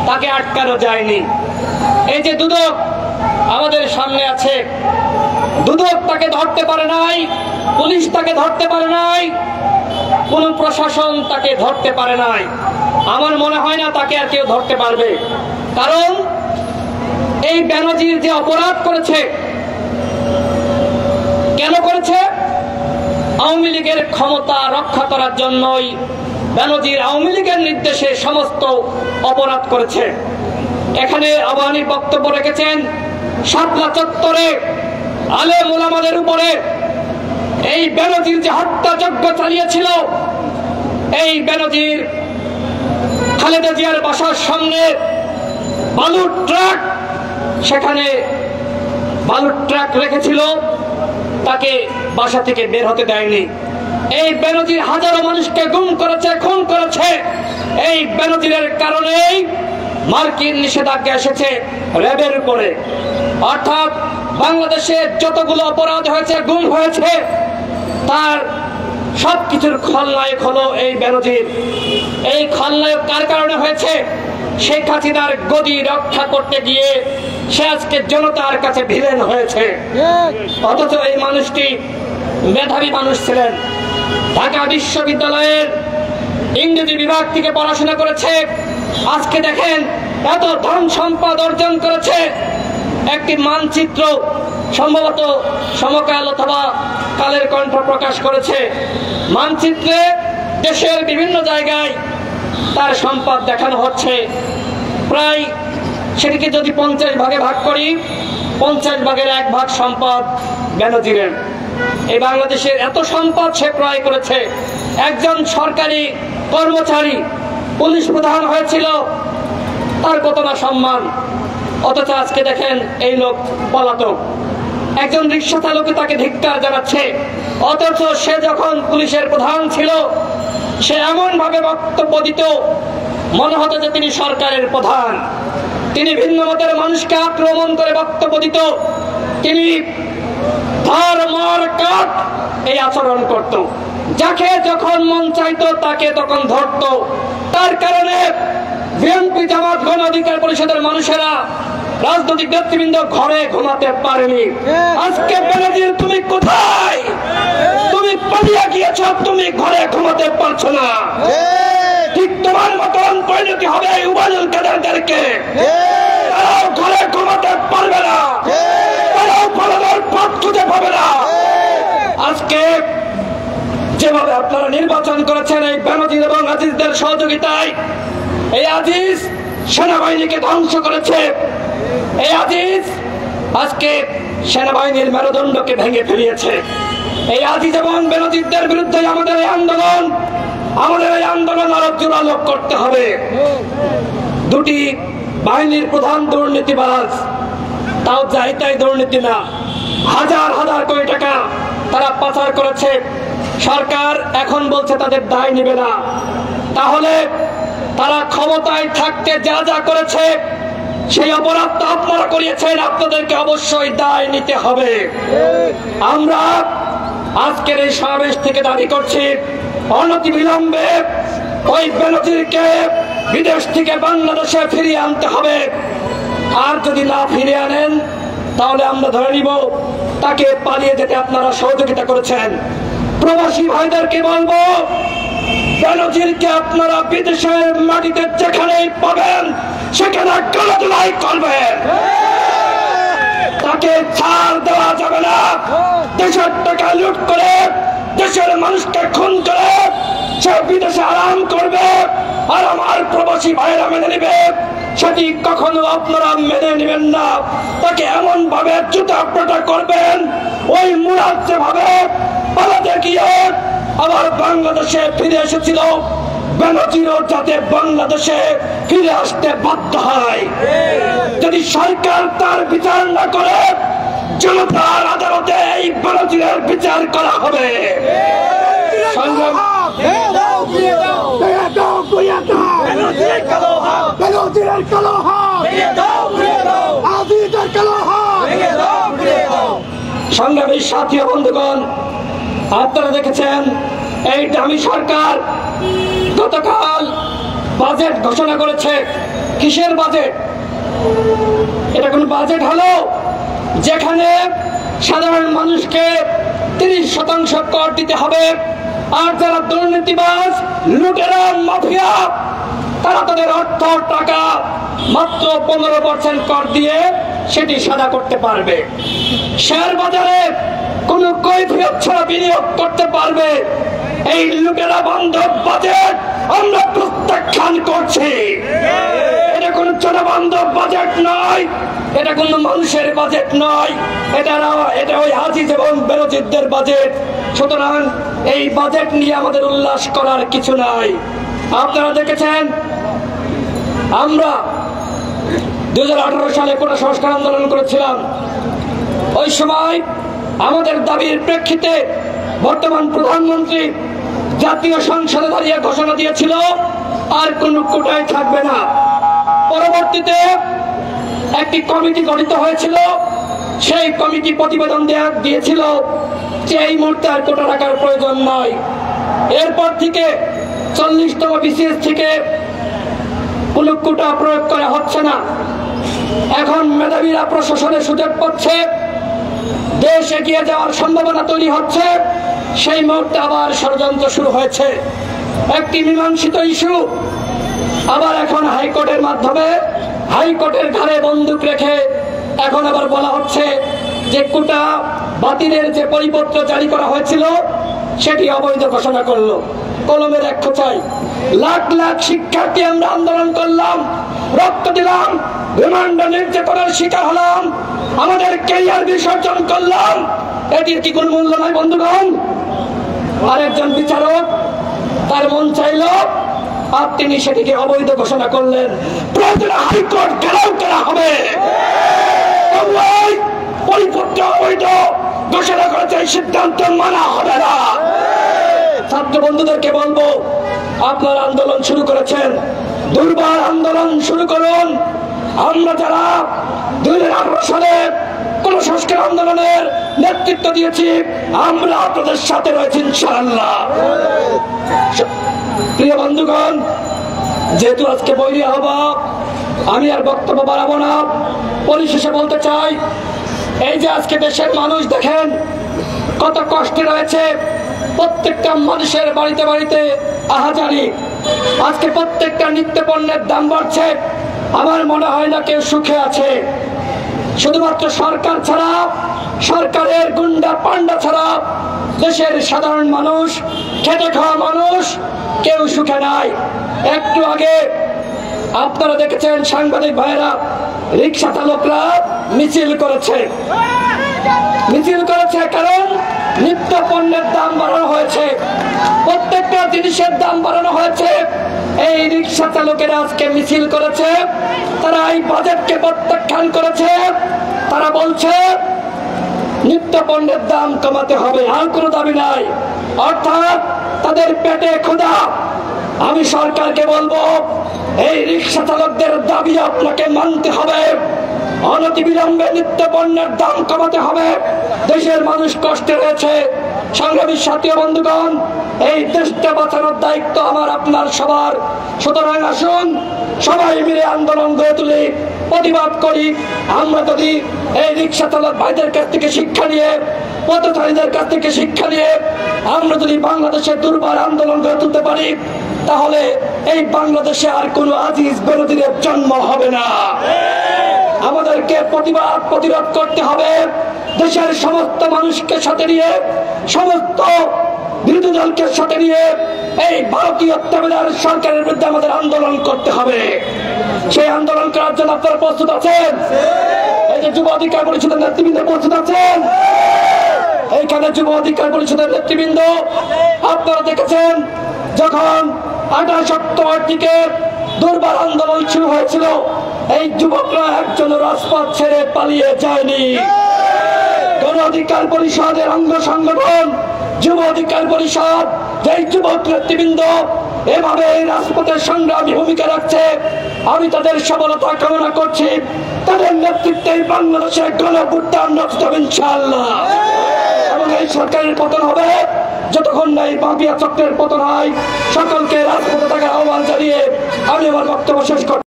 তাকে আটকানো যায়নি। এই যে দুদক আমাদের সামনে আছে, দুদক তাকে ধরতে পারে নাই, পুলিশ তাকে ধরতে পারে নাই, কোন প্রশাসন তাকে ধরতে পারে নাই। আমার মনে হয় না তাকে আর কেউ ধরতে পারবে, কারণ এই বেনজির যে অপরাধ করেছে, কেন করেছে? আওয়ামী লীগের ক্ষমতা রক্ষা করার জন্যই বেনজির আওয়ামী লীগের নির্দেশে সমস্ত অপরাধ করেছে। এখানে আওয়ামী বক্তব্য রেখেছেন শাপলা চত্বরে আলেম ওলামাদের উপরে এই বেনজির যে হত্যাযজ্ঞ চালিয়েছিল, এই বেনজির খালেদা জিয়ার বাসার সামনে বালুর ট্রাক, সেখানে বালুর ট্রাক রেখেছিল, তাকে বাসা থেকে বের হতে দেয়নি। এই বেনজির হাজারো মানুষকে গুম করেছে, খুন করেছে। এই বেনজিরের কারণেই মার্কিন নিষেধাজ্ঞা এসেছে র্যাবের উপরে। অর্থাৎ বাংলাদেশে যতগুলো অপরাধ হয়েছে, গুম হয়েছে, তার সবকিছুর খলনায়ক হলো এই বেনজির। এই খলনায়ক কার কারণে হয়েছে? শেখ হাসিনার গদি রক্ষা করতে গিয়ে সে আজকে জনতার কাছে ভিলেন হয়েছে। অথচ এই মানুষটি মেধাবী মানুষ ছিলেন, ঢাকা বিশ্ববিদ্যালয়ের ইংরেজি বিভাগ থেকে পড়াশোনা করেছে। আজকে দেখেন এত ধন সম্পদ অর্জন করেছে। একটি মানচিত্র সম্ভবত সমকাল অথবা কালের কণ্ঠ প্রকাশ করেছে। মানচিত্রে দেশের বিভিন্ন জায়গায় তার সম্পদ দেখানো হচ্ছে। প্রায় সেটিকে যদি 50 ভাগে ভাগ করি, 50 ভাগের 1 ভাগ সম্পদ বেনজিরের। এই বাংলাদেশের এত সম্পদ সে ক্রয় করেছে। একজন সরকারি কর্মচারী পুলিশ প্রধান হয়েছিল, তার কত না সম্মান, অথচ আজকে দেখেন এই লোক পলাতক। একজন রিক্সা চালক তাকে ধিক্কার জানাচ্ছে, অথচ সে যখন পুলিশের প্রধান ছিল সে এমন ভাবে বক্তব্য দিত মনে হতো যে তিনি সরকারের প্রধান। তিনি ভিন্ন মতের মানুষকে আক্রমণ করে বক্তব্য দিত, তিনি এই আচরণ করত। যাকে যখন মন চাইতো তাকে তখন ধরত। তার কারণে বিএনপি জামাত গণ অধিকার পরিষদের মানুষেরা, রাজনৈতিক নেতৃবৃন্দ ঘরে ঘুমাতে পারেনি। আজকে বেনজির তুমি কোথায়? তুমি পালিয়ে গিয়েছ, তুমি ঘরে ঘুমাতে পারছো না। ঠিক তোমার মতন পরিণতি হবে উবায়দুল কাদেরদেরকে। তারাও ঘরে ঘুমাতে পারবে না, তারাও পালানোর পথ খুঁজে পাবে না। আজকে যেভাবে আপনারা নির্বাচন করেছেন এই বেনজির এবং আজিজদের সহযোগিতায়, এই আজিজ সেনাবাহিনীকে ধ্বংস করেছে। এই আজিজ আজকে সেনাবাহিনীর মেরুদণ্ডকে ভেঙে ফেলিয়েছে। এই আজিজ এবং বেনজিরদের বিরুদ্ধে আমাদের এই আন্দোলন আরো জোরালো করতে হবে। দুটি বাহিনীর প্রধান দুর্নীতিবাজ, তাও যাই তাই দুর্নীতি না, হাজার হাজার কোটি টাকা তারা পাচার করেছে। সরকার এখন বলছে তাদের দায় নেবে না। তাহলে তারা ক্ষমতায় থাকতে যা যা করেছে সেই অপরাধটা আপনারা করিয়েছেন, আপনাদেরকে অবশ্যই দায় নিতে হবে। আমরা আজকের এই সমাবেশ থেকে দাবি করছি অনতিবিলম্বে ওই বেনজিরকে বিদেশ থেকে বাংলাদেশে ফিরিয়ে আনতে হবে। আর যদি না ফিরিয়ে আনেন তাহলে আমরা ধরে নিব তাকে পালিয়ে যেতে আপনারা সহযোগিতা করেছেন। প্রবাসী ভাইদেরকে বলবো, বেনজিরকে আপনারা বিদেশের মাটিতে যেখানেই পাবেন সেখানে গলাধুলাই করবেন। তাকে ছাড় দেওয়া যাবে না। দেশের টাকা লুট করে, দেশের মানুষকে খুন করে সে বিদেশে আরাম করবে, আর আমার প্রবাসী ভাইরা মেনে নেবে, সেটি কখনো আপনারা মেনে নেবেন না। তাকে এমন ভাবে জুতা পেটা করবেন, ওই মুরাদ যেভাবে পালাতে গিয়ে আবার বাংলাদেশে ফিরে এসেছিল, বেনজিরও যাতে বাংলাদেশে ফিরে আসতে বাধ্য হয়। যদি সরকার তার বিচার না করে, জনতার আদালতে এই বেনজিরের বিচার করা হবে। সংগ্রামী সাথী বন্ধুগণ, আপনারা দেখেছেন এই দামি সরকার গতকাল বাজেট ঘোষণা করেছে। কিসের বাজেট? এটা কোন বাজেট হলো যেখানে সাধারণ মানুষকে 30% কর দিতে হবে, আর যারা দুর্নীতিবাজ, লুটেরা, মাফিয়া, তারা তাদের অর্থ টাকা মাত্র 15% কর দিয়ে সেটি সাদা করতে পারবে। শেয়ার বাজারে কোন কৈফিয়ত ছাড়া বিনিয়োগ করতে পারবে। এই লুটেরা বান্ধব বাজেট আমরা প্রত্যাখ্যান করছি। এটা কোন জনবান্ধব বাজেট নয়, এটা কোন মানুষের বাজেট নয়, এটা ওই হাজিজ এবং বেনজিরদের বাজেট। সুতরাং এই বাজেট নিয়ে আমাদের উল্লাস করার কিছু নাই। আপনারা দেখেছেন আমরা 2018 সালে কোটা সংস্কার আন্দোলন করেছিলাম। ওই সময় আমাদের দাবির প্রেক্ষিতে বর্তমান প্রধানমন্ত্রী জাতীয় সংসদে দাঁড়িয়ে ঘোষণা দিয়েছিল আর কোন কোটায় থাকবে না। পরবর্তীতে একটি কমিটি গঠিত হয়েছিল, সেই কমিটি প্রতিবেদন দিয়েছিল যে এই মুহূর্তে আর কোটা রাখার প্রয়োজন নয়। এরপর থেকে 40তম বিসিএস থেকে কোন কোটা প্রয়োগ করা হচ্ছে না। এখন মেধাবীরা প্রশাসনের সুযোগ পাচ্ছে, দেশ এগিয়ে যাওয়ার সম্ভাবনা তৈরি হচ্ছে, সেই মুহূর্তে আবার ষড়যন্ত্র শুরু হয়েছে। একটি মীমাংসিত ইস্যু আবার এখন হাইকোর্টের মাধ্যমে, হাইকোর্টের ঘাড়ে বন্দুক রেখে এখন আবার বলা হচ্ছে যে কোটা বাতিলের যে পরিপত্র জারি করা হয়েছিল সেটি অবৈধ ঘোষণা করলো। কলমের এক খোঁচাই লাখ লাখ শিক্ষার্থী আমরা আন্দোলন করলাম, রক্ত দিলাম, রিমান্ড নির্যাতনের শিকার হলাম, আমাদের ক্যারিয়ার বিসর্জন করলাম। এটির কি কোন মূল্য নাই বন্ধুগণ? আরেকজন বিচারক তার মন চাইল আর তিনি সেটিকে অবৈধ ঘোষণা করলেন। প্রয়োজনে হাইকোর্ট ঘেরাও করা হবে। পরিপত্র অবৈধ ঘোষণা করেছে, এই সিদ্ধান্ত মানা হবে না। ছাত্র বন্ধুদেরকে বলবো, আপনারা আন্দোলন শুরু করেছেন, দুর্বার আন্দোলন শুরু করুন। আমরা যারা 2018 সালে কোন সংস্কার আন্দোলনের নেতৃত্ব দিয়েছি, আমরা আপনাদের সাথে রয়েছি ইনশাআল্লাহ। প্রিয় বন্ধুগণ, যেহেতু আজকে বৈরী হবা, আমি আর বক্তব্য বাড়াবো না। পরিশেষে বলতে চাই, এই যে আজকে দেশের মানুষ দেখেন কত কষ্টে রয়েছে, প্রত্যেকটা মানুষের বাড়িতে বাড়িতে আহাজারি। আজকে প্রত্যেকটা নিত্য পণ্যের দাম বাড়ছে, আমার মনে হয় না কেউ সুখে আছে। শুধুমাত্র সরকার ছাড়া, সরকারের গুন্ডা পান্ডা ছাড়া দেশের সাধারণ মানুষ, খেটে খাওয়া মানুষ কেউ সুখে নাই। একটু আগে আপনারা দেখেছেন সাংবাদিক ভাইয়েরা, রিক্সা চালকরা মিছিল করেছে। কারণ নিত্য পণ্যের দাম বাড়ানো হয়েছে, প্রত্যেকটা জিনিসের দাম বাড়ানো হয়েছে। এই রিক্সা চালকেরা আজকে মিছিল করেছে, তারা এই বাজেটকে প্রত্যাখ্যান করেছে। তারা বলছে নিত্য পণ্যের দাম কমাতে হবে, আর কোনো দাবি নাই, অর্থাৎ তাদের পেটে ক্ষুধা। আমি সরকারকে বলবো, এই রিক্সা চালকদের দাবি আপনাকে মানতে হবে। অনতিবিলম্বে নিত্য পণ্যের দাম কমাতে হবে। দেশের মানুষ কষ্টে রয়েছে। সংগ্রামী সাথী বন্ধুগণ, এই দেশটা বাঁচানোর দায়িত্ব আমার আপনার সবার। সুতরাং আসুন সবাই মিলে আন্দোলন গড়ে তুলি, প্রতিবাদ করি। আমরা যদি এই রিক্সা চালক ভাইদের কাছ থেকে শিক্ষা নিয়ে, পথচারীদের কাছ থেকে শিক্ষা নিয়ে আমরা যদি বাংলাদেশের দুর্বার আন্দোলন গড়ে তুলতে পারি, তাহলে এই বাংলাদেশে আর কোনো আজিজ বেনজিরের জন্ম হবে না। আমাদেরকে প্রতিরোধ করতে হবে। দেশের সমস্ত মানুষকে সাথে নিয়ে, সমস্ত বিরোধী দলকে সাথে নিয়ে এই ভারতীয় তামিলনাড়ু সরকারের বিরুদ্ধে আমাদের আন্দোলন করতে হবে। সেই আন্দোলন করার জন্য আপনারা প্রস্তুত আছেন? এই যে যুব অধিকার পরিষদের নেতৃবৃন্দ প্রস্তুত আছেন? এইখানে যুব অধিকার পরিষদের নেতৃবৃন্দ, আপনারা দেখেছেন যখন 28 অক্টোবর থেকে দুর্বার আন্দোলন শুরু হয়েছিল, এই যুবকরা একজন রাজপথ ছেড়ে পালিয়ে যায়নি। গণ অধিকার পরিষদের অঙ্গ সংগঠন যুব অধিকার পরিষদ, যেই যুবক নেতৃবৃন্দ এভাবে এই রাজপথের সংগ্রামী ভূমিকা রাখছে, আমি তাদের সফলতা কামনা করছি। তাদের নেতৃত্বে বাংলাদেশে গণঅভ্যুত্থান রচিত হবে ইনশাআল্লাহ। এবং এই সরকারের পতন হবে যতক্ষণ না এই মাফিয়া চক্রের পতন হয়। সকলকে রাজপথে থাকার আহ্বান জানিয়ে আমি আমার বক্তব্য শেষ করছি।